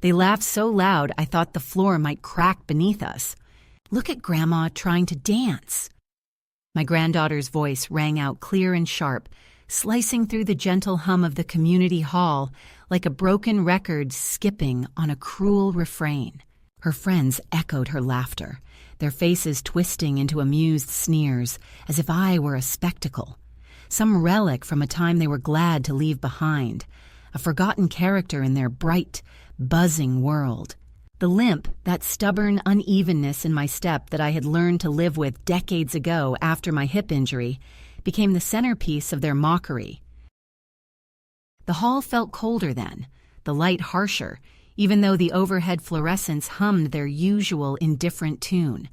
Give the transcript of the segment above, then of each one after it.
They laughed so loud I thought the floor might crack beneath us. "Look at Grandma trying to dance." My granddaughter's voice rang out clear and sharp, slicing through the gentle hum of the community hall like a broken record skipping on a cruel refrain. Her friends echoed her laughter, their faces twisting into amused sneers, as if I were a spectacle, some relic from a time they were glad to leave behind, a forgotten character in their bright, buzzing world. The limp, that stubborn unevenness in my step that I had learned to live with decades ago after my hip injury, became the centerpiece of their mockery. The hall felt colder then, the light harsher, even though the overhead fluorescents hummed their usual indifferent tune.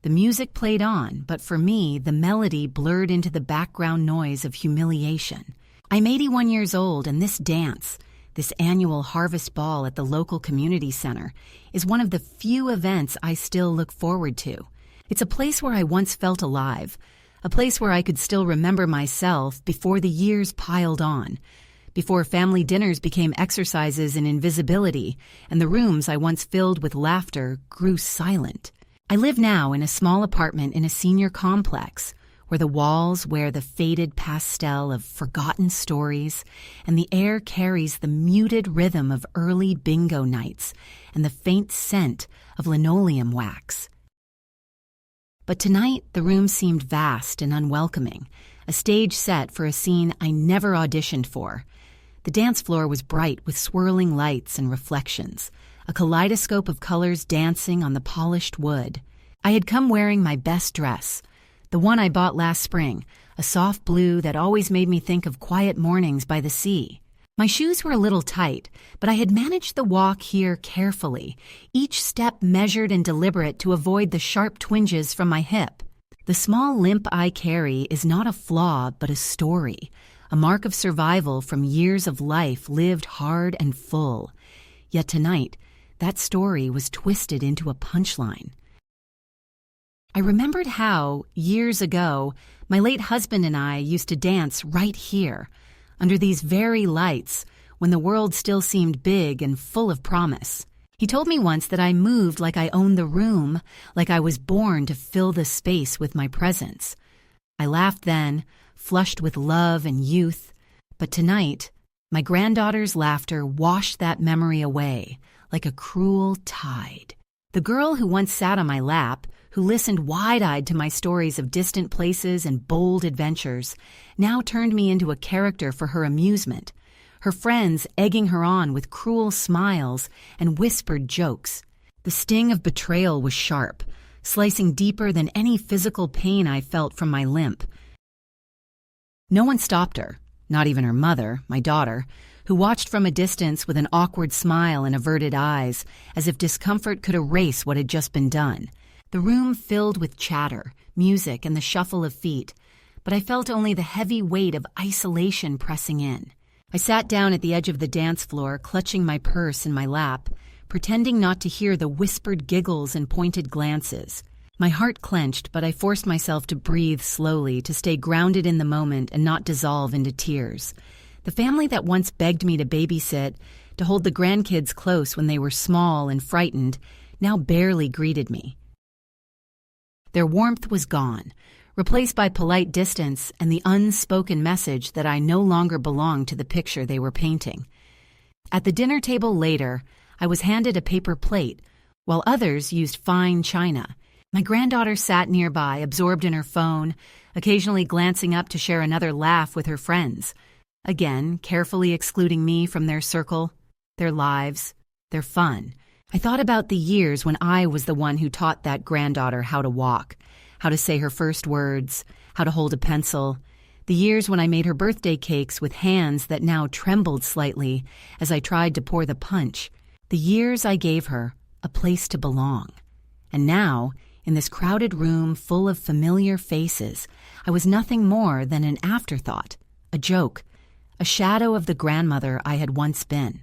The music played on, but for me, the melody blurred into the background noise of humiliation. I'm 81 years old, and this dance, this annual harvest ball at the local community center, is one of the few events I still look forward to. It's a place where I once felt alive, a place where I could still remember myself before the years piled on, before family dinners became exercises in invisibility and the rooms I once filled with laughter grew silent. I live now in a small apartment in a senior complex, where the walls wear the faded pastel of forgotten stories, and the air carries the muted rhythm of early bingo nights and the faint scent of linoleum wax. But tonight, the room seemed vast and unwelcoming, a stage set for a scene I never auditioned for. The dance floor was bright with swirling lights and reflections, a kaleidoscope of colors dancing on the polished wood. I had come wearing my best dress, the one I bought last spring, a soft blue that always made me think of quiet mornings by the sea. My shoes were a little tight, but I had managed the walk here carefully, each step measured and deliberate to avoid the sharp twinges from my hip. The small limp I carry is not a flaw, but a story, a mark of survival from years of life lived hard and full. Yet tonight, that story was twisted into a punchline. I remembered how, years ago, my late husband and I used to dance right here, under these very lights, when the world still seemed big and full of promise. He told me once that I moved like I owned the room, like I was born to fill the space with my presence. I laughed then, flushed with love and youth, but tonight, my granddaughter's laughter washed that memory away, like a cruel tide. The girl who once sat on my lap, who listened wide-eyed to my stories of distant places and bold adventures, now turned me into a character for her amusement, her friends egging her on with cruel smiles and whispered jokes. The sting of betrayal was sharp, slicing deeper than any physical pain I felt from my limp. No one stopped her, not even her mother, my daughter, who watched from a distance with an awkward smile and averted eyes, as if discomfort could erase what had just been done. The room filled with chatter, music, and the shuffle of feet, but I felt only the heavy weight of isolation pressing in. I sat down at the edge of the dance floor, clutching my purse in my lap, pretending not to hear the whispered giggles and pointed glances. My heart clenched, but I forced myself to breathe slowly, to stay grounded in the moment and not dissolve into tears. The family that once begged me to babysit, to hold the grandkids close when they were small and frightened, now barely greeted me. Their warmth was gone, replaced by polite distance and the unspoken message that I no longer belonged to the picture they were painting. At the dinner table later, I was handed a paper plate, while others used fine china. My granddaughter sat nearby, absorbed in her phone, occasionally glancing up to share another laugh with her friends, again carefully excluding me from their circle, their lives, their fun. I thought about the years when I was the one who taught that granddaughter how to walk, how to say her first words, how to hold a pencil, the years when I made her birthday cakes with hands that now trembled slightly as I tried to pour the punch, the years I gave her a place to belong. And now, in this crowded room full of familiar faces, I was nothing more than an afterthought, a joke, a shadow of the grandmother I had once been.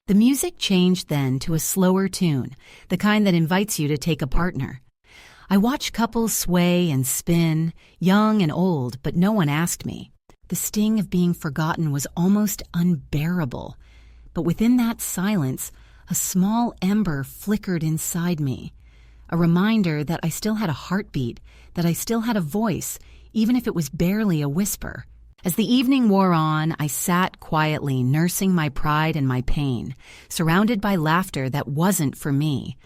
The music changed then to a slower tune, the kind that invites you to take a partner. I watched couples sway and spin, young and old, but no one asked me. The sting of being forgotten was almost unbearable. But within that silence, a small ember flickered inside me, a reminder that I still had a heartbeat, that I still had a voice, even if it was barely a whisper. As the evening wore on, I sat quietly, nursing my pride and my pain, surrounded by laughter that wasn't for me.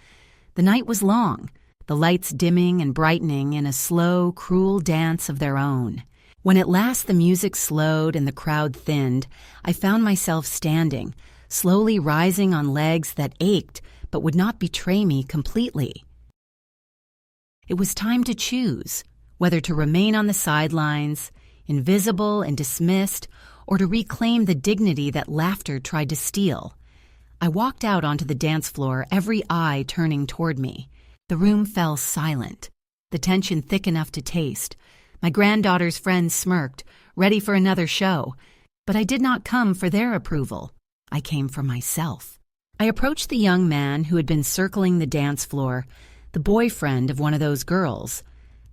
The night was long, the lights dimming and brightening in a slow, cruel dance of their own. When at last the music slowed and the crowd thinned, I found myself standing, slowly rising on legs that ached but would not betray me completely. It was time to choose whether to remain on the sidelines, invisible and dismissed, or to reclaim the dignity that laughter tried to steal. I walked out onto the dance floor, every eye turning toward me. The room fell silent, the tension thick enough to taste. My granddaughter's friends smirked, ready for another show. But I did not come for their approval. I came for myself. I approached the young man who had been circling the dance floor, the boyfriend of one of those girls,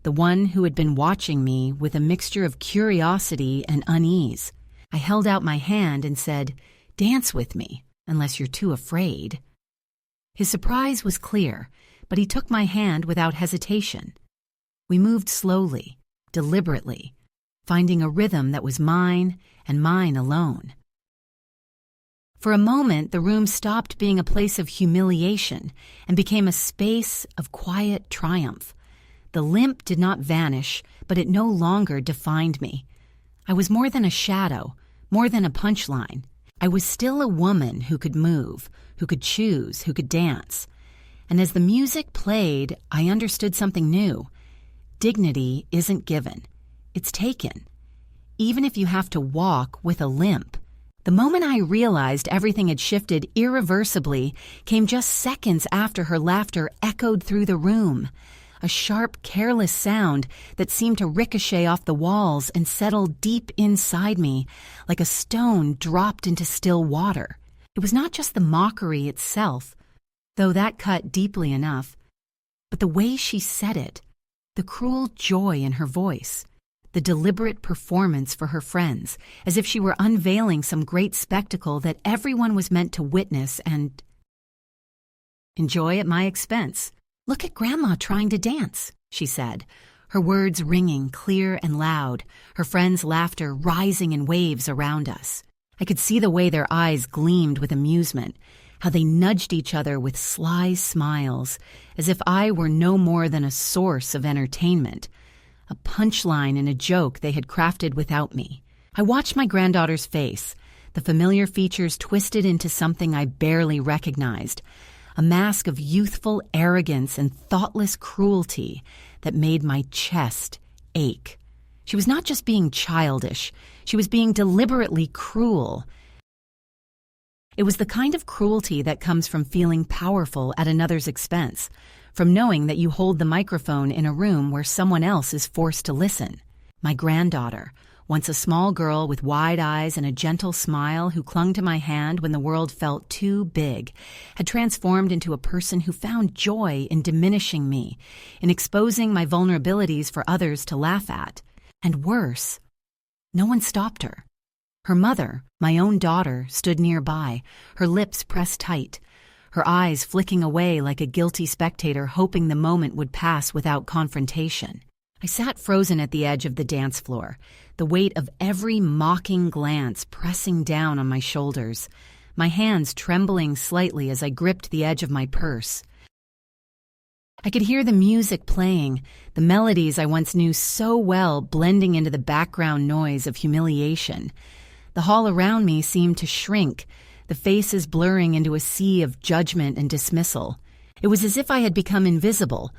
the one who had been watching me with a mixture of curiosity and unease. I held out my hand and said, "Dance with me, unless you're too afraid." His surprise was clear, but he took my hand without hesitation. We moved slowly, deliberately, finding a rhythm that was mine and mine alone. For a moment, the room stopped being a place of humiliation and became a space of quiet triumph. The limp did not vanish, but it no longer defined me. I was more than a shadow, more than a punchline. I was still a woman who could move, who could choose, who could dance. And as the music played, I understood something new. Dignity isn't given. It's taken. Even if you have to walk with a limp. The moment I realized everything had shifted irreversibly came just seconds after her laughter echoed through the room. A sharp, careless sound that seemed to ricochet off the walls and settle deep inside me like a stone dropped into still water. It was not just the mockery itself, though that cut deeply enough, but the way she said it, the cruel joy in her voice, the deliberate performance for her friends, as if she were unveiling some great spectacle that everyone was meant to witness and enjoy at my expense. "Look at Grandma trying to dance," she said, her words ringing clear and loud, her friends' laughter rising in waves around us. I could see the way their eyes gleamed with amusement, how they nudged each other with sly smiles, as if I were no more than a source of entertainment, a punchline in a joke they had crafted without me. I watched my granddaughter's face, the familiar features twisted into something I barely recognized, a mask of youthful arrogance and thoughtless cruelty that made my chest ache. She was not just being childish, she was being deliberately cruel. It was the kind of cruelty that comes from feeling powerful at another's expense, from knowing that you hold the microphone in a room where someone else is forced to listen. My granddaughter, once a small girl with wide eyes and a gentle smile who clung to my hand when the world felt too big, had transformed into a person who found joy in diminishing me, in exposing my vulnerabilities for others to laugh at. And worse, no one stopped her. Her mother, my own daughter, stood nearby, her lips pressed tight, her eyes flicking away like a guilty spectator hoping the moment would pass without confrontation. I sat frozen at the edge of the dance floor, the weight of every mocking glance pressing down on my shoulders, my hands trembling slightly as I gripped the edge of my purse. I could hear the music playing, the melodies I once knew so well blending into the background noise of humiliation. The hall around me seemed to shrink, the faces blurring into a sea of judgment and dismissal. It was as if I had become invisible,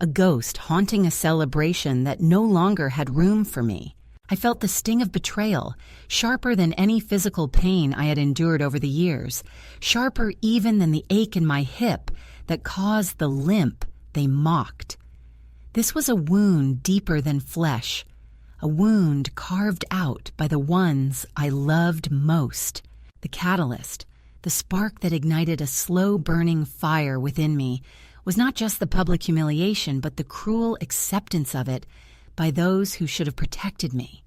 a ghost haunting a celebration that no longer had room for me. I felt the sting of betrayal, sharper than any physical pain I had endured over the years, sharper even than the ache in my hip that caused the limp they mocked. This was a wound deeper than flesh, a wound carved out by the ones I loved most. The catalyst, the spark that ignited a slow-burning fire within me, was not just the public humiliation, but the cruel acceptance of it by those who should have protected me.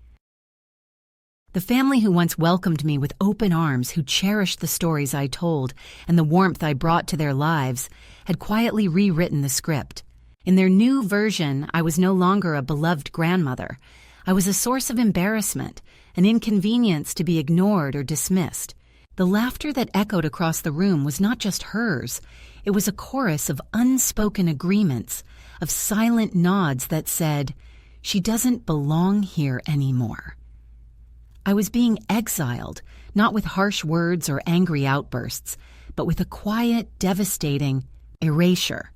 The family who once welcomed me with open arms, who cherished the stories I told and the warmth I brought to their lives, had quietly rewritten the script. In their new version, I was no longer a beloved grandmother. I was a source of embarrassment, an inconvenience to be ignored or dismissed. The laughter that echoed across the room was not just hers. It was a chorus of unspoken agreements, of silent nods that said, "She doesn't belong here anymore." I was being exiled, not with harsh words or angry outbursts, but with a quiet, devastating erasure.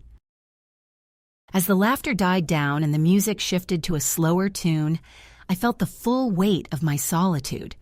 As the laughter died down and the music shifted to a slower tune, I felt the full weight of my solitude.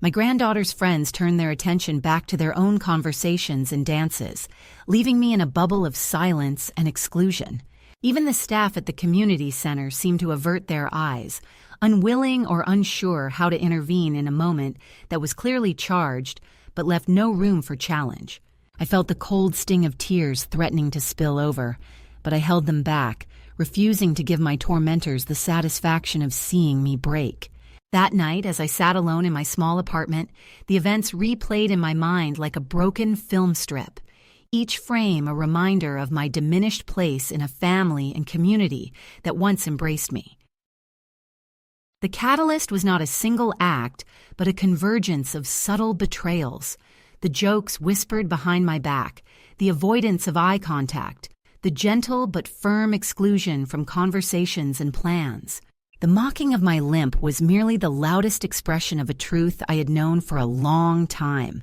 My granddaughter's friends turned their attention back to their own conversations and dances, leaving me in a bubble of silence and exclusion. Even the staff at the community center seemed to avert their eyes, unwilling or unsure how to intervene in a moment that was clearly charged but left no room for challenge. I felt the cold sting of tears threatening to spill over, but I held them back, refusing to give my tormentors the satisfaction of seeing me break. That night, as I sat alone in my small apartment, the events replayed in my mind like a broken film strip, each frame a reminder of my diminished place in a family and community that once embraced me. The catalyst was not a single act, but a convergence of subtle betrayals. The jokes whispered behind my back, the avoidance of eye contact, the gentle but firm exclusion from conversations and plans. The mocking of my limp was merely the loudest expression of a truth I had known for a long time,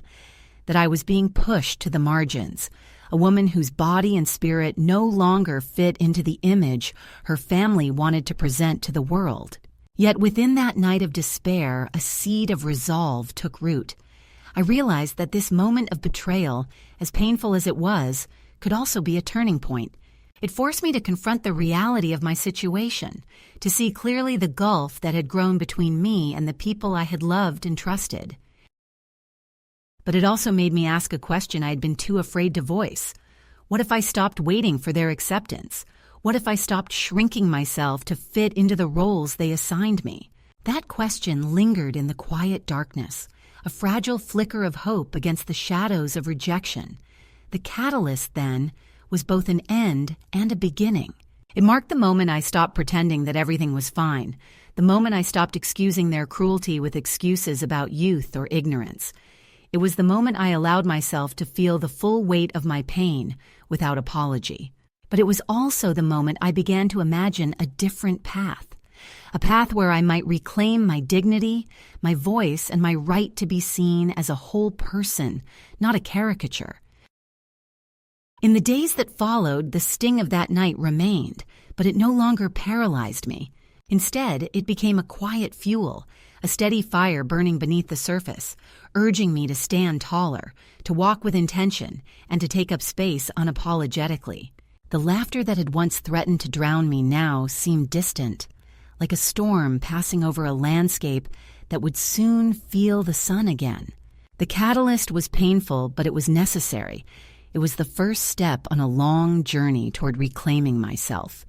that I was being pushed to the margins, a woman whose body and spirit no longer fit into the image her family wanted to present to the world. Yet within that night of despair, a seed of resolve took root. I realized that this moment of betrayal, as painful as it was, could also be a turning point. It forced me to confront the reality of my situation, to see clearly the gulf that had grown between me and the people I had loved and trusted. But it also made me ask a question I had been too afraid to voice. What if I stopped waiting for their acceptance? What if I stopped shrinking myself to fit into the roles they assigned me? That question lingered in the quiet darkness, a fragile flicker of hope against the shadows of rejection. The catalyst, then, was both an end and a beginning. It marked the moment I stopped pretending that everything was fine, the moment I stopped excusing their cruelty with excuses about youth or ignorance. It was the moment I allowed myself to feel the full weight of my pain without apology. But it was also the moment I began to imagine a different path, a path where I might reclaim my dignity, my voice, and my right to be seen as a whole person, not a caricature. In the days that followed, the sting of that night remained, but it no longer paralyzed me. Instead, it became a quiet fuel, a steady fire burning beneath the surface, urging me to stand taller, to walk with intention, and to take up space unapologetically. The laughter that had once threatened to drown me now seemed distant, like a storm passing over a landscape that would soon feel the sun again. The catalyst was painful, but it was necessary. It was the first step on a long journey toward reclaiming myself.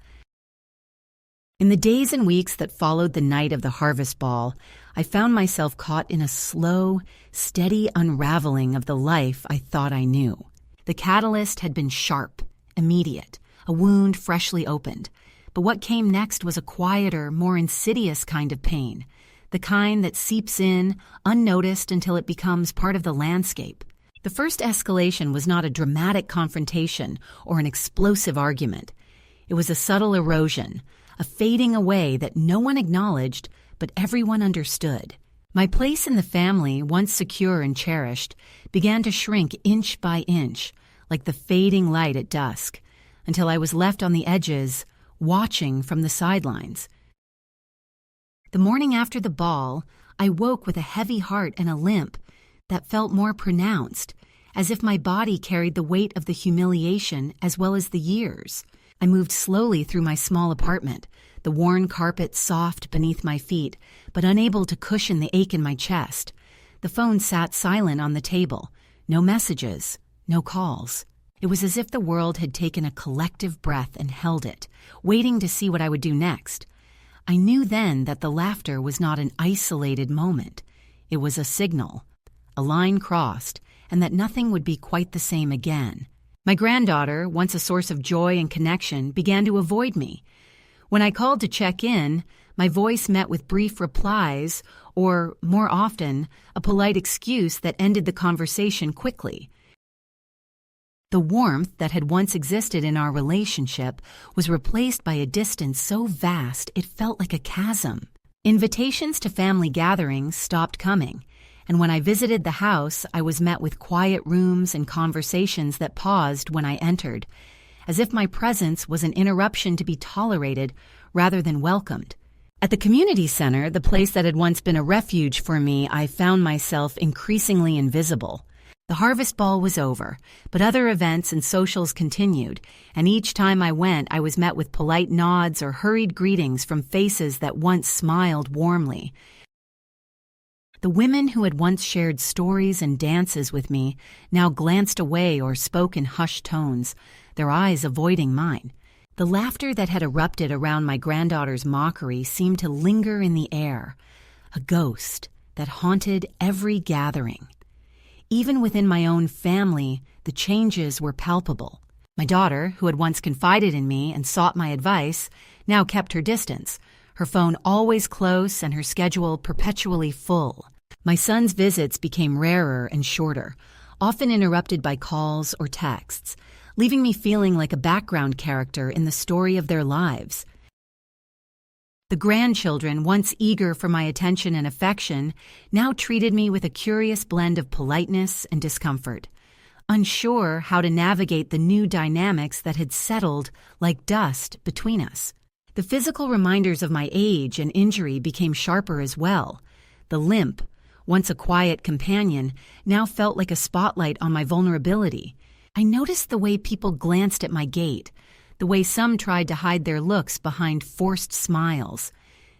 In the days and weeks that followed the night of the harvest ball, I found myself caught in a slow, steady unraveling of the life I thought I knew. The catalyst had been sharp, immediate, a wound freshly opened. But what came next was a quieter, more insidious kind of pain, the kind that seeps in, unnoticed until it becomes part of the landscape. The first escalation was not a dramatic confrontation or an explosive argument. It was a subtle erosion, a fading away that no one acknowledged, but everyone understood. My place in the family, once secure and cherished, began to shrink inch by inch, like the fading light at dusk, until I was left on the edges, watching from the sidelines. The morning after the ball, I woke with a heavy heart and a limp that felt more pronounced, as if my body carried the weight of the humiliation as well as the years. I moved slowly through my small apartment, the worn carpet soft beneath my feet, but unable to cushion the ache in my chest. The phone sat silent on the table, no messages, no calls. It was as if the world had taken a collective breath and held it, waiting to see what I would do next. I knew then that the laughter was not an isolated moment. It was a signal, a line crossed, and that nothing would be quite the same again. My granddaughter, once a source of joy and connection, began to avoid me. When I called to check in, my voice met with brief replies, or, more often, a polite excuse that ended the conversation quickly. The warmth that had once existed in our relationship was replaced by a distance so vast it felt like a chasm. Invitations to family gatherings stopped coming, and when I visited the house, I was met with quiet rooms and conversations that paused when I entered, as if my presence was an interruption to be tolerated rather than welcomed. At the community center, the place that had once been a refuge for me, I found myself increasingly invisible. The harvest ball was over, but other events and socials continued, and each time I went, I was met with polite nods or hurried greetings from faces that once smiled warmly. The women who had once shared stories and dances with me now glanced away or spoke in hushed tones, their eyes avoiding mine. The laughter that had erupted around my granddaughter's mockery seemed to linger in the air, a ghost that haunted every gathering. Even within my own family, the changes were palpable. My daughter, who had once confided in me and sought my advice, now kept her distance, her phone always close and her schedule perpetually full. My son's visits became rarer and shorter, often interrupted by calls or texts, leaving me feeling like a background character in the story of their lives. The grandchildren, once eager for my attention and affection, now treated me with a curious blend of politeness and discomfort, unsure how to navigate the new dynamics that had settled like dust between us. The physical reminders of my age and injury became sharper as well. The limp, once a quiet companion, now felt like a spotlight on my vulnerability. I noticed the way people glanced at my gait, the way some tried to hide their looks behind forced smiles.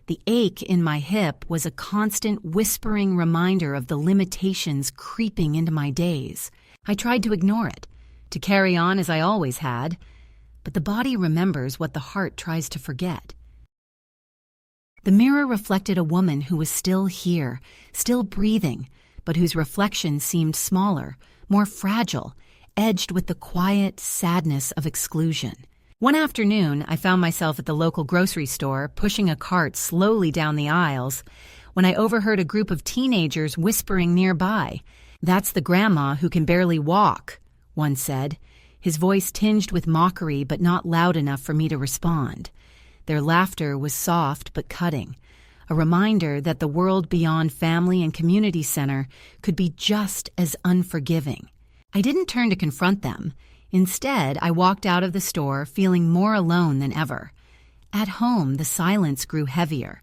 The ache in my hip was a constant whispering reminder of the limitations creeping into my days. I tried to ignore it, to carry on as I always had, but the body remembers what the heart tries to forget. The mirror reflected a woman who was still here, still breathing, but whose reflection seemed smaller, more fragile, edged with the quiet sadness of exclusion. One afternoon, I found myself at the local grocery store, pushing a cart slowly down the aisles, when I overheard a group of teenagers whispering nearby. "That's the grandma who can barely walk," one said, his voice tinged with mockery but not loud enough for me to respond. Their laughter was soft but cutting, a reminder that the world beyond family and community center could be just as unforgiving. I didn't turn to confront them. Instead, I walked out of the store feeling more alone than ever. At home, the silence grew heavier.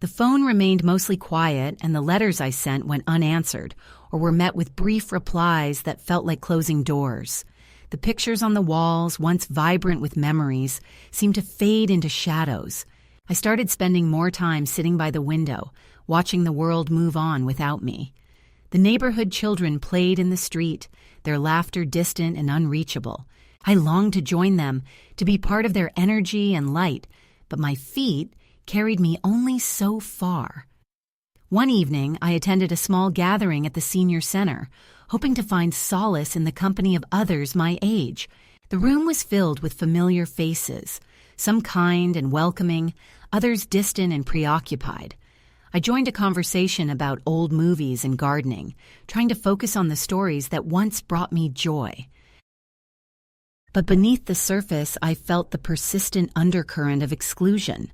The phone remained mostly quiet, and the letters I sent went unanswered or were met with brief replies that felt like closing doors. The pictures on the walls, once vibrant with memories, seemed to fade into shadows. I started spending more time sitting by the window, watching the world move on without me. The neighborhood children played in the street, their laughter distant and unreachable. I longed to join them, to be part of their energy and light, but my feet carried me only so far. One evening, I attended a small gathering at the senior center, hoping to find solace in the company of others my age. The room was filled with familiar faces, some kind and welcoming, others distant and preoccupied. I joined a conversation about old movies and gardening, trying to focus on the stories that once brought me joy. But beneath the surface, I felt the persistent undercurrent of exclusion,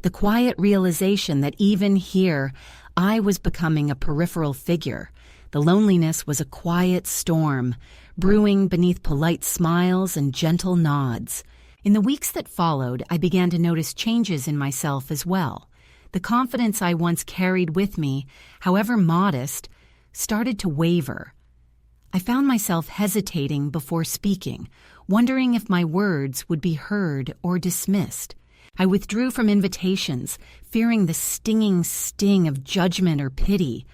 the quiet realization that even here, I was becoming a peripheral figure. The loneliness was a quiet storm, brewing beneath polite smiles and gentle nods. In the weeks that followed, I began to notice changes in myself as well. The confidence I once carried with me, however modest, started to waver. I found myself hesitating before speaking, wondering if my words would be heard or dismissed. I withdrew from invitations, fearing the stinging sting of judgment or pity.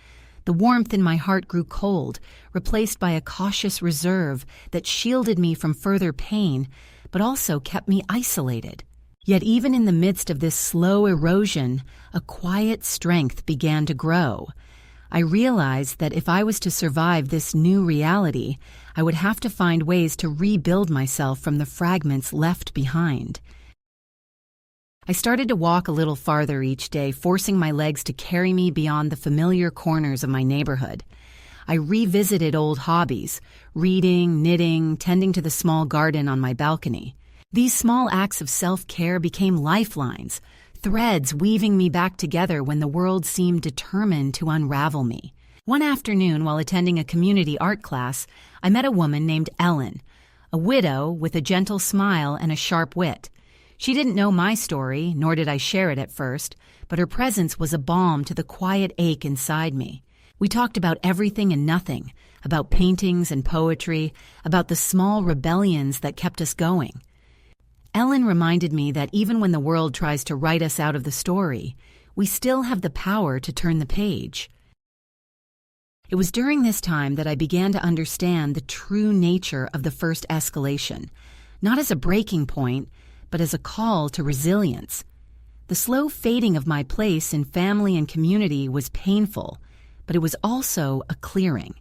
The warmth in my heart grew cold, replaced by a cautious reserve that shielded me from further pain, but also kept me isolated. Yet even in the midst of this slow erosion, a quiet strength began to grow. I realized that if I was to survive this new reality, I would have to find ways to rebuild myself from the fragments left behind. I started to walk a little farther each day, forcing my legs to carry me beyond the familiar corners of my neighborhood. I revisited old hobbies, reading, knitting, tending to the small garden on my balcony. These small acts of self-care became lifelines, threads weaving me back together when the world seemed determined to unravel me. One afternoon, while attending a community art class, I met a woman named Ellen, a widow with a gentle smile and a sharp wit. She didn't know my story, nor did I share it at first, but her presence was a balm to the quiet ache inside me. We talked about everything and nothing, about paintings and poetry, about the small rebellions that kept us going. Ellen reminded me that even when the world tries to write us out of the story, we still have the power to turn the page. It was during this time that I began to understand the true nature of the first escalation, not as a breaking point, but as a call to resilience. The slow fading of my place in family and community was painful, but it was also a clearing.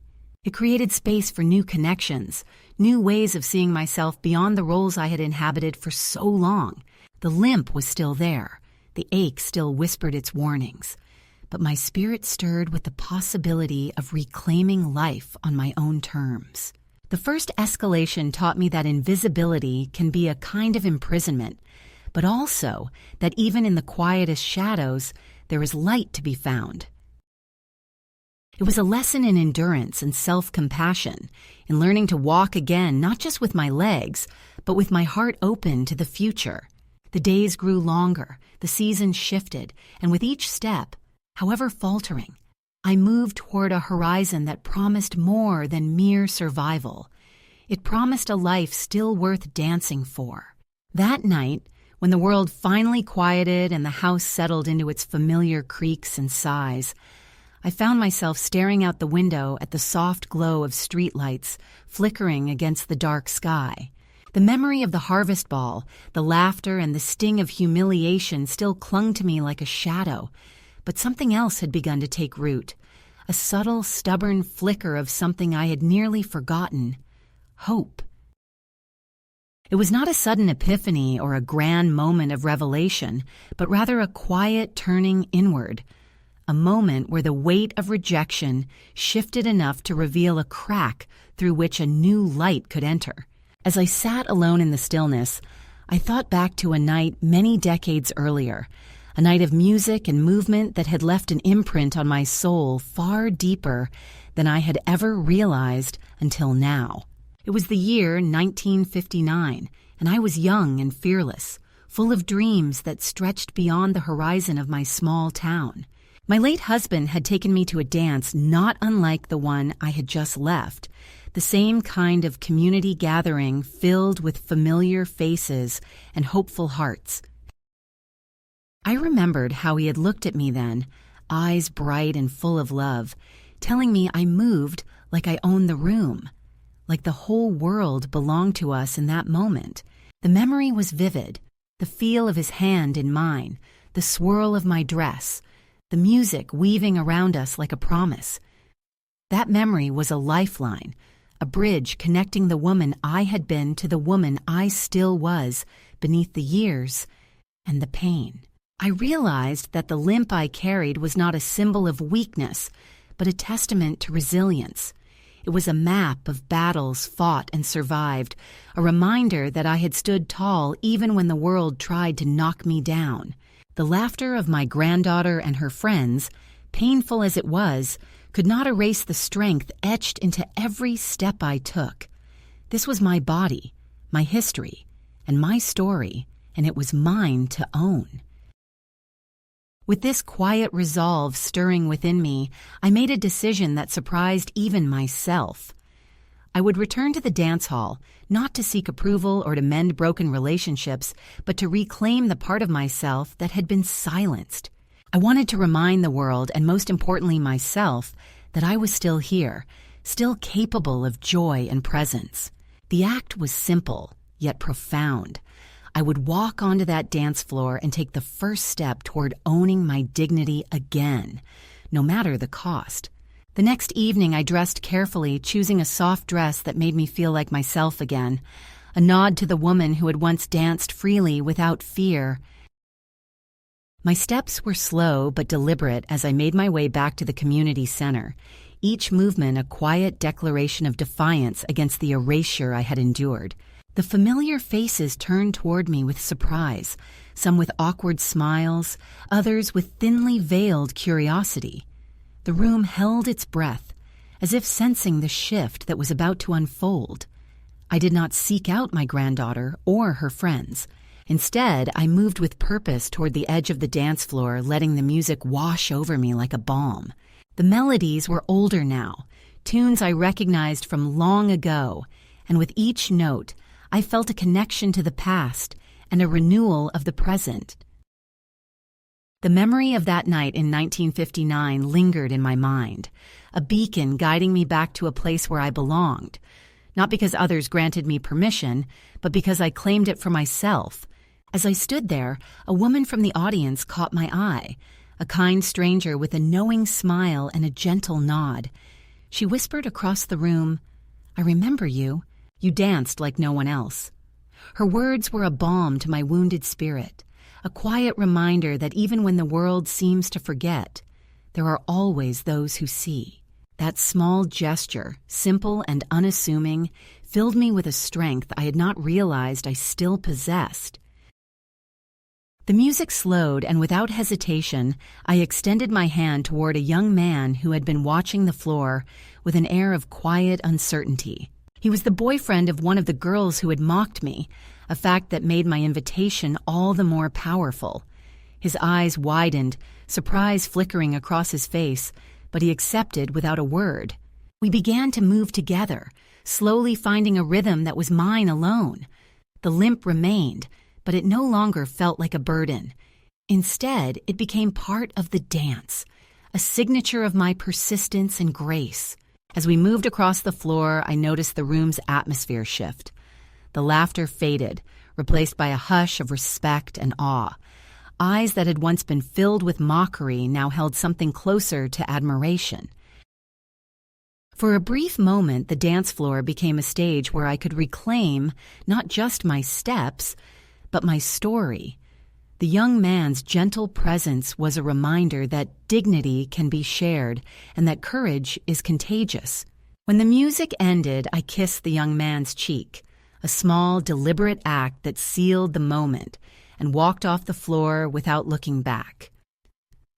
It created space for new connections, new ways of seeing myself beyond the roles I had inhabited for so long. The limp was still there. The ache still whispered its warnings. But my spirit stirred with the possibility of reclaiming life on my own terms. The first escalation taught me that invisibility can be a kind of imprisonment, but also that even in the quietest shadows, there is light to be found. It was a lesson in endurance and self-compassion, in learning to walk again, not just with my legs, but with my heart open to the future. The days grew longer, the seasons shifted, and with each step, however faltering, I moved toward a horizon that promised more than mere survival. It promised a life still worth dancing for. That night, when the world finally quieted and the house settled into its familiar creaks and sighs, I found myself staring out the window at the soft glow of streetlights flickering against the dark sky. The memory of the harvest ball, the laughter, and the sting of humiliation still clung to me like a shadow, but something else had begun to take root, a subtle, stubborn flicker of something I had nearly forgotten: hope. It was not a sudden epiphany or a grand moment of revelation, but rather a quiet turning inward, a moment where the weight of rejection shifted enough to reveal a crack through which a new light could enter. As I sat alone in the stillness, I thought back to a night many decades earlier, a night of music and movement that had left an imprint on my soul far deeper than I had ever realized until now. It was the year 1959, and I was young and fearless, full of dreams that stretched beyond the horizon of my small town. My late husband had taken me to a dance not unlike the one I had just left, the same kind of community gathering filled with familiar faces and hopeful hearts. I remembered how he had looked at me then, eyes bright and full of love, telling me I moved like I owned the room, like the whole world belonged to us in that moment. The memory was vivid, the feel of his hand in mine, the swirl of my dress, the music weaving around us like a promise. That memory was a lifeline, a bridge connecting the woman I had been to the woman I still was beneath the years and the pain. I realized that the limp I carried was not a symbol of weakness, but a testament to resilience. It was a map of battles fought and survived, a reminder that I had stood tall even when the world tried to knock me down. The laughter of my granddaughter and her friends, painful as it was, could not erase the strength etched into every step I took. This was my body, my history, and my story, and it was mine to own. With this quiet resolve stirring within me, I made a decision that surprised even myself. I would return to the dance hall, not to seek approval or to mend broken relationships, but to reclaim the part of myself that had been silenced. I wanted to remind the world, and most importantly myself, that I was still here, still capable of joy and presence. The act was simple, yet profound. I would walk onto that dance floor and take the first step toward owning my dignity again, no matter the cost. The next evening, I dressed carefully, choosing a soft dress that made me feel like myself again, a nod to the woman who had once danced freely without fear. My steps were slow but deliberate as I made my way back to the community center, each movement a quiet declaration of defiance against the erasure I had endured. The familiar faces turned toward me with surprise, some with awkward smiles, others with thinly veiled curiosity. The room held its breath, as if sensing the shift that was about to unfold. I did not seek out my granddaughter or her friends. Instead, I moved with purpose toward the edge of the dance floor, letting the music wash over me like a balm. The melodies were older now, tunes I recognized from long ago, and with each note, I felt a connection to the past and a renewal of the present. The memory of that night in 1959 lingered in my mind, a beacon guiding me back to a place where I belonged, not because others granted me permission, but because I claimed it for myself. As I stood there, a woman from the audience caught my eye, a kind stranger with a knowing smile and a gentle nod. She whispered across the room, "I remember you. You danced like no one else." Her words were a balm to my wounded spirit, a quiet reminder that even when the world seems to forget, there are always those who see. That small gesture, simple and unassuming, filled me with a strength I had not realized I still possessed. The music slowed, and without hesitation, I extended my hand toward a young man who had been watching the floor with an air of quiet uncertainty. He was the boyfriend of one of the girls who had mocked me, a fact that made my invitation all the more powerful. His eyes widened, surprise flickering across his face, but he accepted without a word. We began to move together, slowly finding a rhythm that was mine alone. The limp remained, but it no longer felt like a burden. Instead, it became part of the dance, a signature of my persistence and grace. As we moved across the floor, I noticed the room's atmosphere shift. The laughter faded, replaced by a hush of respect and awe. Eyes that had once been filled with mockery now held something closer to admiration. For a brief moment, the dance floor became a stage where I could reclaim not just my steps, but my story. The young man's gentle presence was a reminder that dignity can be shared and that courage is contagious. When the music ended, I kissed the young man's cheek, a small, deliberate act that sealed the moment, and walked off the floor without looking back.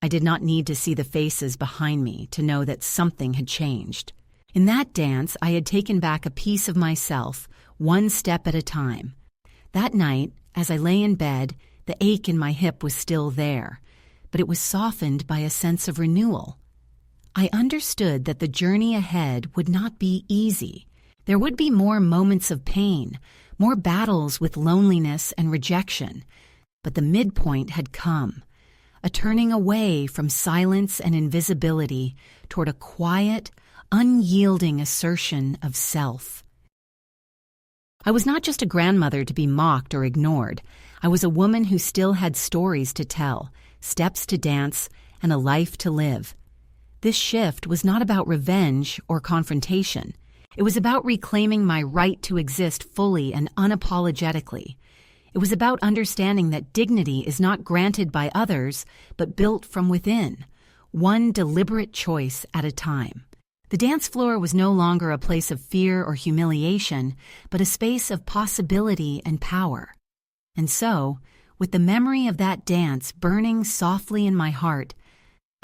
I did not need to see the faces behind me to know that something had changed. In that dance, I had taken back a piece of myself, one step at a time. That night, as I lay in bed, the ache in my hip was still there, but it was softened by a sense of renewal. I understood that the journey ahead would not be easy. There would be more moments of pain, more battles with loneliness and rejection, but the midpoint had come, a turning away from silence and invisibility toward a quiet, unyielding assertion of self. I was not just a grandmother to be mocked or ignored. I was a woman who still had stories to tell, steps to dance, and a life to live. This shift was not about revenge or confrontation. It was about reclaiming my right to exist fully and unapologetically. It was about understanding that dignity is not granted by others, but built from within, one deliberate choice at a time. The dance floor was no longer a place of fear or humiliation, but a space of possibility and power. And so, with the memory of that dance burning softly in my heart,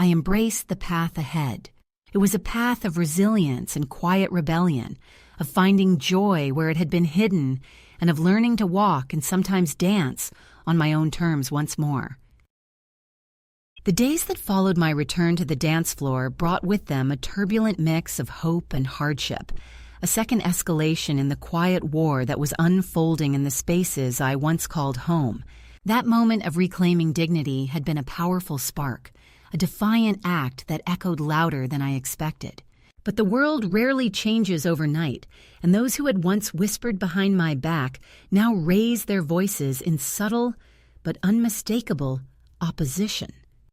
I embraced the path ahead. It was a path of resilience and quiet rebellion, of finding joy where it had been hidden, and of learning to walk and sometimes dance on my own terms once more. The days that followed my return to the dance floor brought with them a turbulent mix of hope and hardship, a second escalation in the quiet war that was unfolding in the spaces I once called home. That moment of reclaiming dignity had been a powerful spark, a defiant act that echoed louder than I expected. But the world rarely changes overnight, and those who had once whispered behind my back now raised their voices in subtle but unmistakable opposition.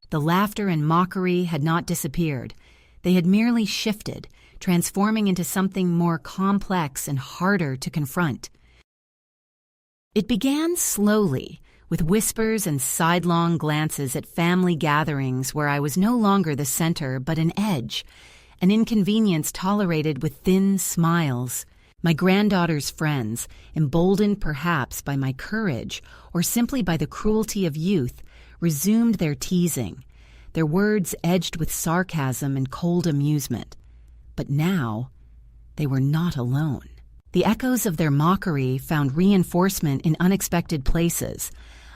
The laughter and mockery had not disappeared. They had merely shifted, transforming into something more complex and harder to confront. It began slowly, with whispers and sidelong glances at family gatherings where I was no longer the center but an edge, an inconvenience tolerated with thin smiles. My granddaughter's friends, emboldened perhaps by my courage or simply by the cruelty of youth, resumed their teasing, their words edged with sarcasm and cold amusement. But now, they were not alone. The echoes of their mockery found reinforcement in unexpected places,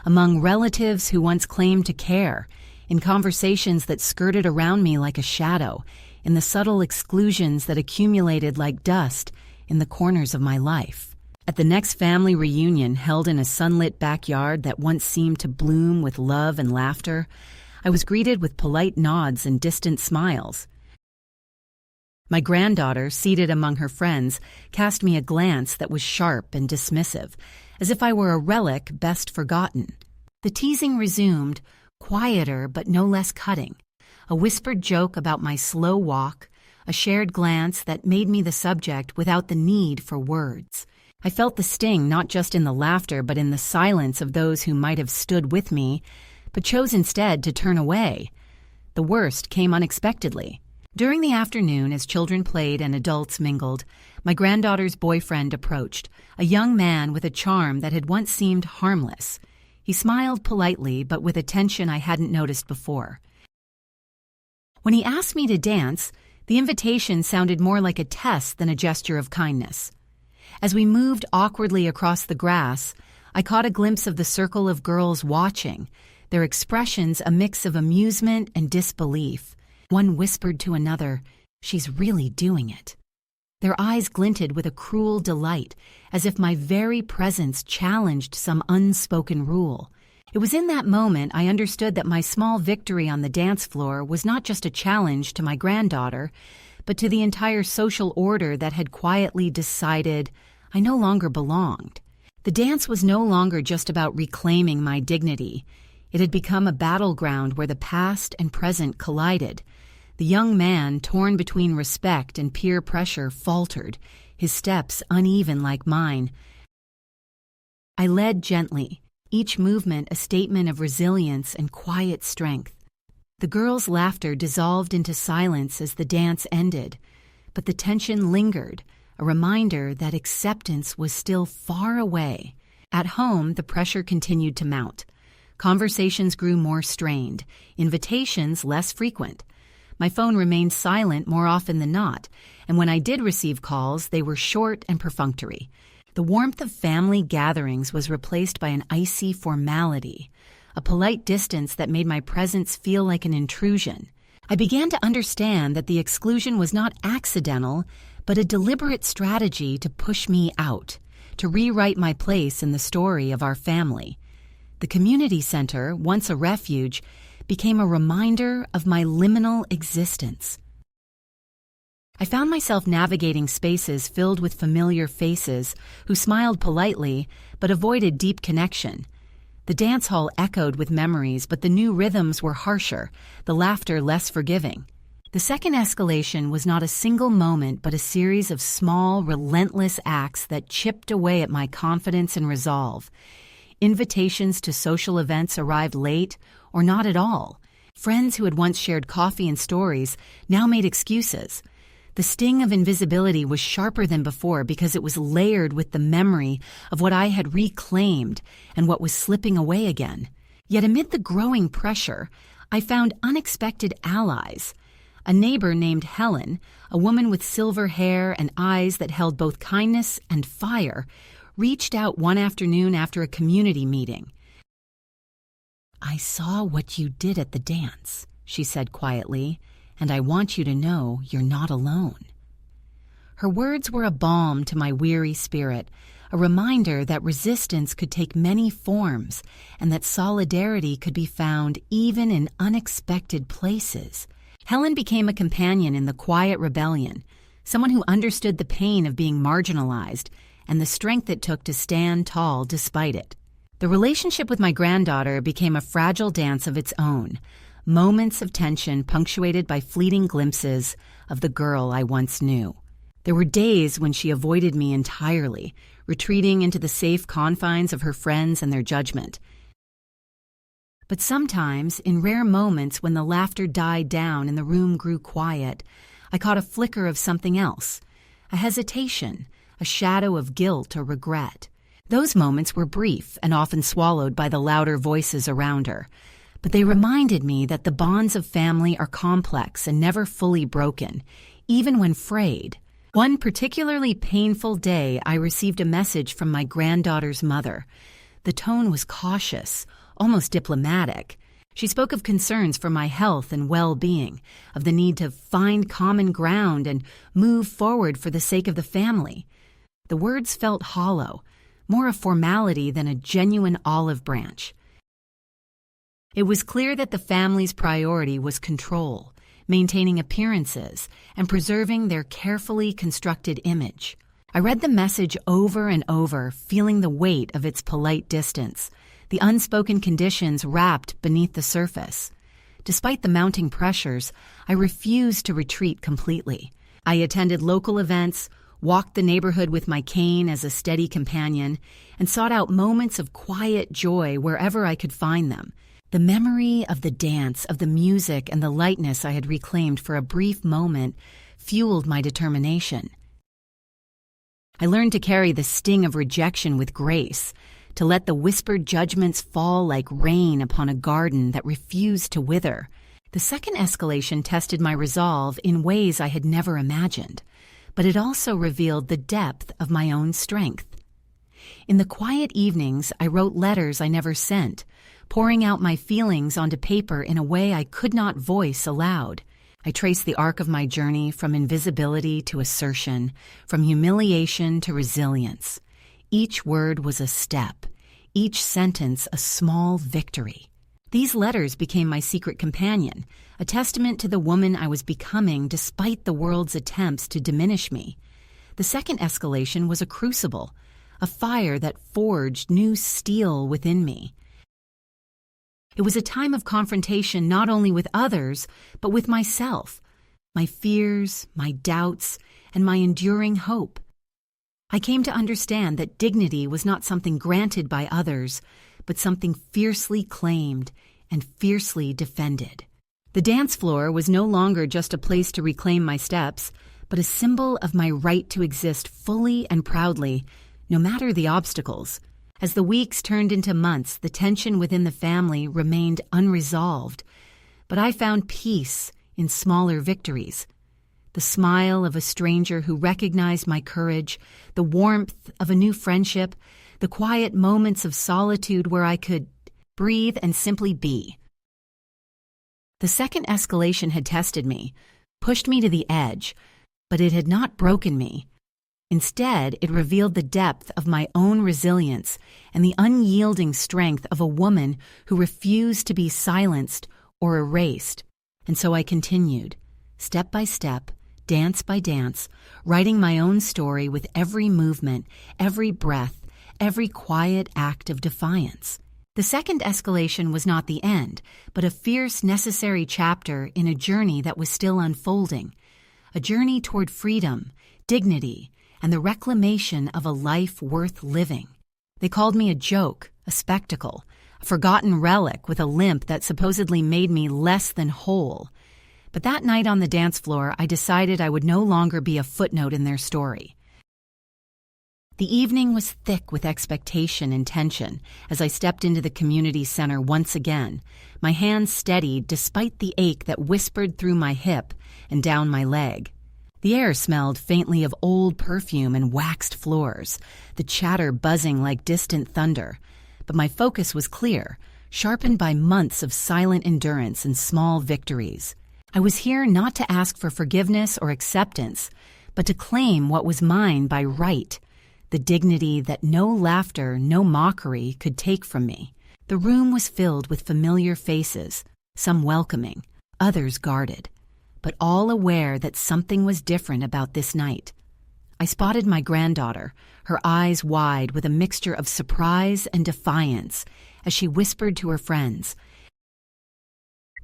among relatives who once claimed to care, in conversations that skirted around me like a shadow, in the subtle exclusions that accumulated like dust in the corners of my life. At the next family reunion held in a sunlit backyard that once seemed to bloom with love and laughter, I was greeted with polite nods and distant smiles. My granddaughter, seated among her friends, cast me a glance that was sharp and dismissive, as if I were a relic best forgotten. The teasing resumed, quieter but no less cutting. A whispered joke about my slow walk, a shared glance that made me the subject without the need for words. I felt the sting not just in the laughter but in the silence of those who might have stood with me, but chose instead to turn away. The worst came unexpectedly. During the afternoon, as children played and adults mingled, my granddaughter's boyfriend approached, a young man with a charm that had once seemed harmless. He smiled politely, but with a tension I hadn't noticed before. When he asked me to dance, the invitation sounded more like a test than a gesture of kindness. As we moved awkwardly across the grass, I caught a glimpse of the circle of girls watching, their expressions a mix of amusement and disbelief. One whispered to another, "She's really doing it." Their eyes glinted with a cruel delight, as if my very presence challenged some unspoken rule. It was in that moment I understood that my small victory on the dance floor was not just a challenge to my granddaughter, but to the entire social order that had quietly decided I no longer belonged. The dance was no longer just about reclaiming my dignity. It had become a battleground where the past and present collided. The young man, torn between respect and peer pressure, faltered, his steps uneven like mine. I led gently, each movement a statement of resilience and quiet strength. The girls' laughter dissolved into silence as the dance ended, but the tension lingered, a reminder that acceptance was still far away. At home, the pressure continued to mount. Conversations grew more strained, invitations less frequent. My phone remained silent more often than not, and when I did receive calls, they were short and perfunctory. The warmth of family gatherings was replaced by an icy formality, a polite distance that made my presence feel like an intrusion. I began to understand that the exclusion was not accidental, but a deliberate strategy to push me out, to rewrite my place in the story of our family. The community center, once a refuge, became a reminder of my liminal existence. I found myself navigating spaces filled with familiar faces who smiled politely but avoided deep connection. The dance hall echoed with memories, but the new rhythms were harsher, the laughter less forgiving. The second escalation was not a single moment but a series of small, relentless acts that chipped away at my confidence and resolve. Invitations to social events arrived late or not at all. Friends who had once shared coffee and stories now made excuses. The sting of invisibility was sharper than before because it was layered with the memory of what I had reclaimed and what was slipping away again. Yet amid the growing pressure, I found unexpected allies. A neighbor named Helen, a woman with silver hair and eyes that held both kindness and fire, reached out one afternoon after a community meeting. "I saw what you did at the dance," she said quietly, "and I want you to know you're not alone." Her words were a balm to my weary spirit, a reminder that resistance could take many forms and that solidarity could be found even in unexpected places. Helen became a companion in the quiet rebellion, someone who understood the pain of being marginalized and the strength it took to stand tall despite it. The relationship with my granddaughter became a fragile dance of its own, moments of tension punctuated by fleeting glimpses of the girl I once knew. There were days when she avoided me entirely, retreating into the safe confines of her friends and their judgment. But sometimes, in rare moments when the laughter died down and the room grew quiet, I caught a flicker of something else, a hesitation, a shadow of guilt or regret. Those moments were brief and often swallowed by the louder voices around her, but they reminded me that the bonds of family are complex and never fully broken, even when frayed. One particularly painful day, I received a message from my granddaughter's mother. The tone was cautious, almost diplomatic. She spoke of concerns for my health and well-being, of the need to find common ground and move forward for the sake of the family. The words felt hollow, more a formality than a genuine olive branch. It was clear that the family's priority was control, maintaining appearances, and preserving their carefully constructed image. I read the message over and over, feeling the weight of its polite distance, the unspoken conditions wrapped beneath the surface. Despite the mounting pressures, I refused to retreat completely. I attended local events, walked the neighborhood with my cane as a steady companion, and sought out moments of quiet joy wherever I could find them. The memory of the dance, of the music, and the lightness I had reclaimed for a brief moment fueled my determination. I learned to carry the sting of rejection with grace, to let the whispered judgments fall like rain upon a garden that refused to wither. The second escalation tested my resolve in ways I had never imagined, but it also revealed the depth of my own strength. In the quiet evenings, I wrote letters I never sent, pouring out my feelings onto paper in a way I could not voice aloud. I traced the arc of my journey from invisibility to assertion, from humiliation to resilience. Each word was a step, each sentence a small victory. These letters became my secret companion, a testament to the woman I was becoming despite the world's attempts to diminish me. The second escalation was a crucible, a fire that forged new steel within me. It was a time of confrontation not only with others, but with myself, my fears, my doubts, and my enduring hope. I came to understand that dignity was not something granted by others, but something fiercely claimed and fiercely defended. The dance floor was no longer just a place to reclaim my steps, but a symbol of my right to exist fully and proudly, no matter the obstacles. As the weeks turned into months, the tension within the family remained unresolved, but I found peace in smaller victories. The smile of a stranger who recognized my courage, the warmth of a new friendship, the quiet moments of solitude where I could breathe and simply be. The second escalation had tested me, pushed me to the edge, but it had not broken me. Instead, it revealed the depth of my own resilience and the unyielding strength of a woman who refused to be silenced or erased. And so I continued, step by step, dance by dance, writing my own story with every movement, every breath, every quiet act of defiance. The second escalation was not the end, but a fierce, necessary chapter in a journey that was still unfolding, a journey toward freedom, dignity, and the reclamation of a life worth living. They called me a joke, a spectacle, a forgotten relic with a limp that supposedly made me less than whole. But that night on the dance floor, I decided I would no longer be a footnote in their story. The evening was thick with expectation and tension as I stepped into the community center once again, my hands steadied despite the ache that whispered through my hip and down my leg. The air smelled faintly of old perfume and waxed floors, the chatter buzzing like distant thunder. But my focus was clear, sharpened by months of silent endurance and small victories. I was here not to ask for forgiveness or acceptance, but to claim what was mine by right, the dignity that no laughter, no mockery could take from me. The room was filled with familiar faces, some welcoming, others guarded. but all aware that something was different about this night. I spotted my granddaughter, her eyes wide with a mixture of surprise and defiance, as she whispered to her friends.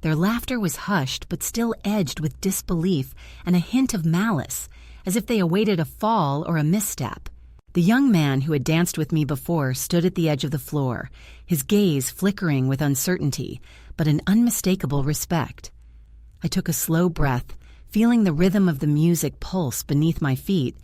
Their laughter was hushed but still edged with disbelief and a hint of malice, as if they awaited a fall or a misstep. The young man who had danced with me before stood at the edge of the floor, his gaze flickering with uncertainty, but an unmistakable respect. I took a slow breath, feeling the rhythm of the music pulse beneath my feet,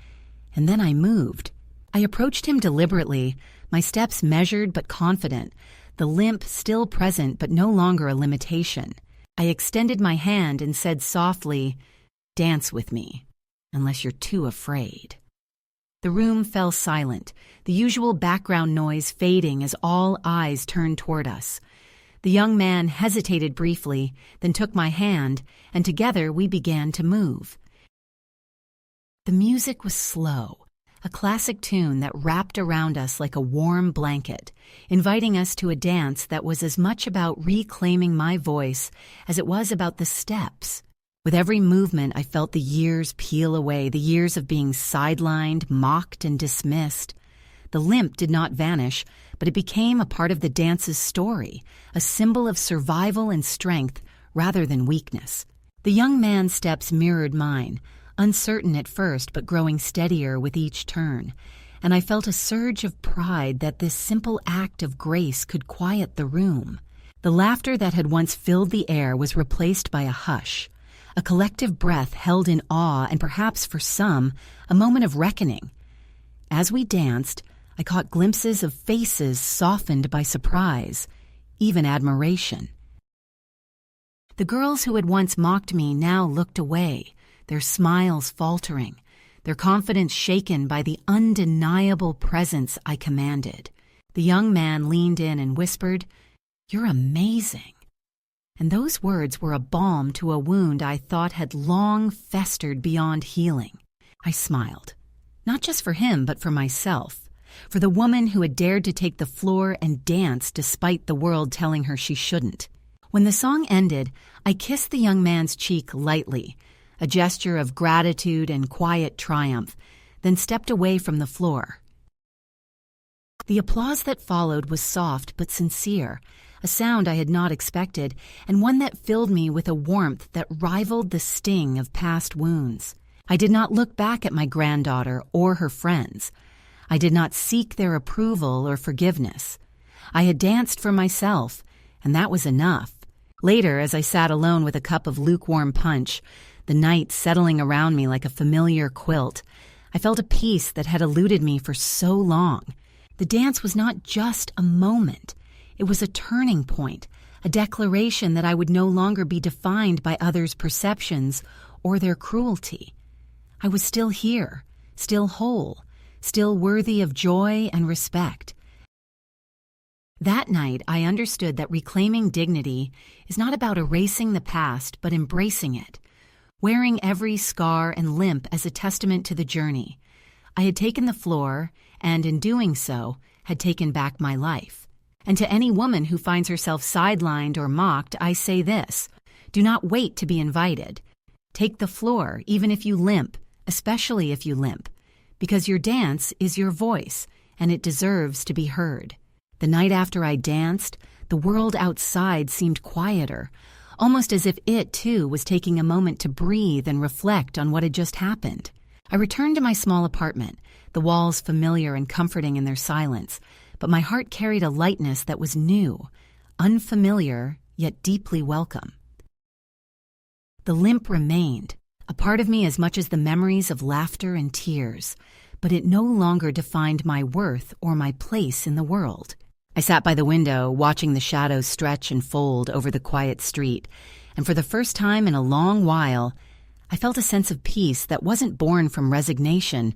and then I moved. I approached him deliberately, my steps measured but confident, the limp still present but no longer a limitation. I extended my hand and said softly, "Dance with me, unless you're too afraid." The room fell silent, the usual background noise fading as all eyes turned toward us. The young man hesitated briefly, then took my hand, and together we began to move. The music was slow, a classic tune that wrapped around us like a warm blanket, inviting us to a dance that was as much about reclaiming my voice as it was about the steps. With every movement, I felt the years peel away, the years of being sidelined, mocked, and dismissed. The limp did not vanish, but it became a part of the dance's story, a symbol of survival and strength rather than weakness. The young man's steps mirrored mine, uncertain at first but growing steadier with each turn, and I felt a surge of pride that this simple act of grace could quiet the room. The laughter that had once filled the air was replaced by a hush, a collective breath held in awe and perhaps for some, a moment of reckoning. As we danced, I caught glimpses of faces softened by surprise, even admiration. The girls who had once mocked me now looked away, their smiles faltering, their confidence shaken by the undeniable presence I commanded. The young man leaned in and whispered, "You're amazing." And those words were a balm to a wound I thought had long festered beyond healing. I smiled, not just for him but for myself, for the woman who had dared to take the floor and dance despite the world telling her she shouldn't. When the song ended, I kissed the young man's cheek lightly, a gesture of gratitude and quiet triumph, then stepped away from the floor. The applause that followed was soft but sincere, a sound I had not expected, and one that filled me with a warmth that rivaled the sting of past wounds. I did not look back at my granddaughter or her friends. I did not seek their approval or forgiveness. I had danced for myself, and that was enough. Later, as I sat alone with a cup of lukewarm punch, the night settling around me like a familiar quilt, I felt a peace that had eluded me for so long. The dance was not just a moment. It was a turning point, a declaration that I would no longer be defined by others' perceptions or their cruelty. I was still here, still whole, still worthy of joy and respect. That night, I understood that reclaiming dignity is not about erasing the past, but embracing it, wearing every scar and limp as a testament to the journey. I had taken the floor, and in doing so, had taken back my life. And to any woman who finds herself sidelined or mocked, I say this: do not wait to be invited. Take the floor, even if you limp, especially if you limp, because your dance is your voice, and it deserves to be heard. The night after I danced, the world outside seemed quieter, almost as if it, too, was taking a moment to breathe and reflect on what had just happened. I returned to my small apartment, the walls familiar and comforting in their silence, but my heart carried a lightness that was new, unfamiliar, yet deeply welcome. The limp remained, a part of me as much as the memories of laughter and tears, but it no longer defined my worth or my place in the world. I sat by the window, watching the shadows stretch and fold over the quiet street, and for the first time in a long while, I felt a sense of peace that wasn't born from resignation,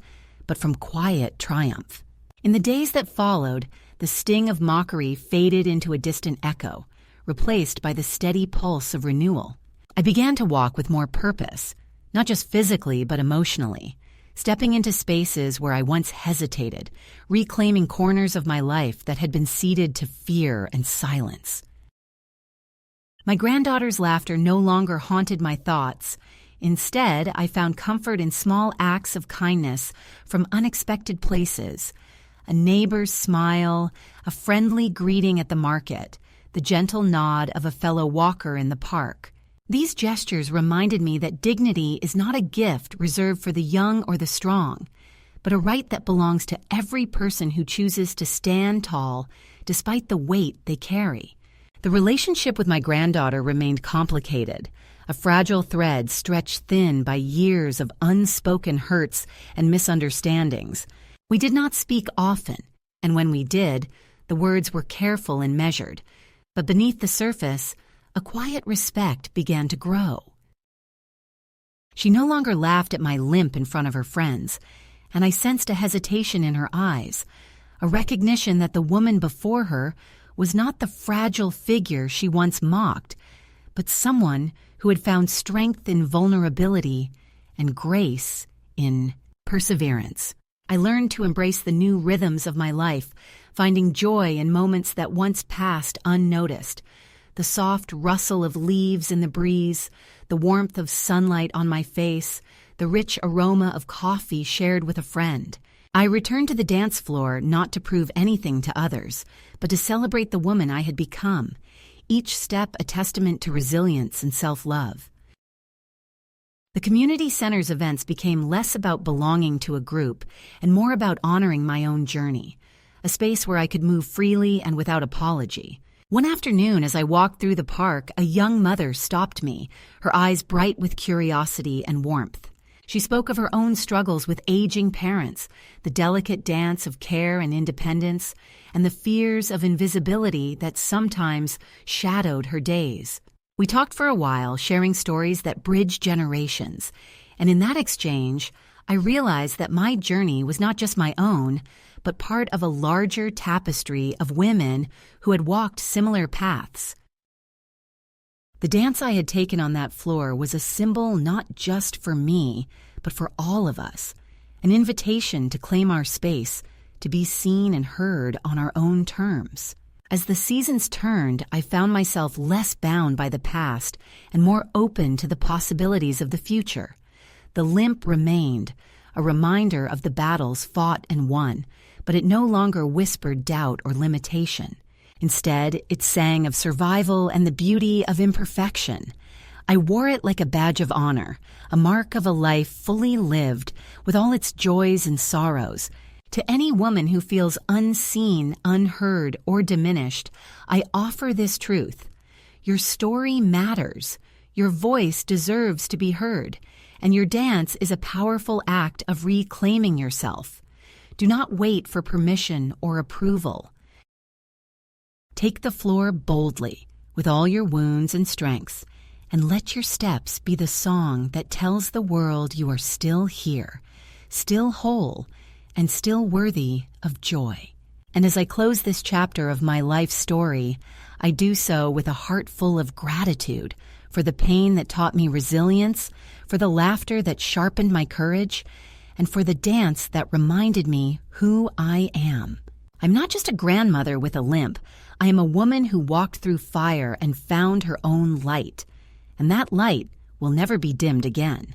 but from quiet triumph. In the days that followed, the sting of mockery faded into a distant echo, replaced by the steady pulse of renewal. I began to walk with more purpose, not just physically but emotionally, stepping into spaces where I once hesitated, reclaiming corners of my life that had been ceded to fear and silence. My granddaughter's laughter no longer haunted my thoughts. Instead, I found comfort in small acts of kindness from unexpected places. A neighbor's smile, a friendly greeting at the market, the gentle nod of a fellow walker in the park. These gestures reminded me that dignity is not a gift reserved for the young or the strong, but a right that belongs to every person who chooses to stand tall despite the weight they carry. The relationship with my granddaughter remained complicated, a fragile thread stretched thin by years of unspoken hurts and misunderstandings. We did not speak often, and when we did, the words were careful and measured. But beneath the surface, a quiet respect began to grow. She no longer laughed at my limp in front of her friends, and I sensed a hesitation in her eyes, a recognition that the woman before her was not the fragile figure she once mocked, but someone who had found strength in vulnerability and grace in perseverance. I learned to embrace the new rhythms of my life, finding joy in moments that once passed unnoticed. The soft rustle of leaves in the breeze, the warmth of sunlight on my face, the rich aroma of coffee shared with a friend. I returned to the dance floor not to prove anything to others, but to celebrate the woman I had become, each step a testament to resilience and self-love. The community center's events became less about belonging to a group and more about honoring my own journey, a space where I could move freely and without apology. One afternoon, as I walked through the park, a young mother stopped me, her eyes bright with curiosity and warmth. She spoke of her own struggles with aging parents, the delicate dance of care and independence, and the fears of invisibility that sometimes shadowed her days. We talked for a while, sharing stories that bridge generations, and in that exchange, I realized that my journey was not just my own, but part of a larger tapestry of women who had walked similar paths. The dance I had taken on that floor was a symbol not just for me, but for all of us, an invitation to claim our space, to be seen and heard on our own terms. As the seasons turned, I found myself less bound by the past and more open to the possibilities of the future. The limp remained, a reminder of the battles fought and won, but it no longer whispered doubt or limitation. Instead, it sang of survival and the beauty of imperfection. I wore it like a badge of honor, a mark of a life fully lived, with all its joys and sorrows. To any woman who feels unseen, unheard, or diminished, I offer this truth. Your story matters. Your voice deserves to be heard, and your dance is a powerful act of reclaiming yourself. Do not wait for permission or approval. Take the floor boldly, with all your wounds and strengths, and let your steps be the song that tells the world you are still here, still whole, and still worthy of joy. And as I close this chapter of my life story, I do so with a heart full of gratitude for the pain that taught me resilience, for the laughter that sharpened my courage, and for the dance that reminded me who I am. I'm not just a grandmother with a limp. I am a woman who walked through fire and found her own light. And that light will never be dimmed again.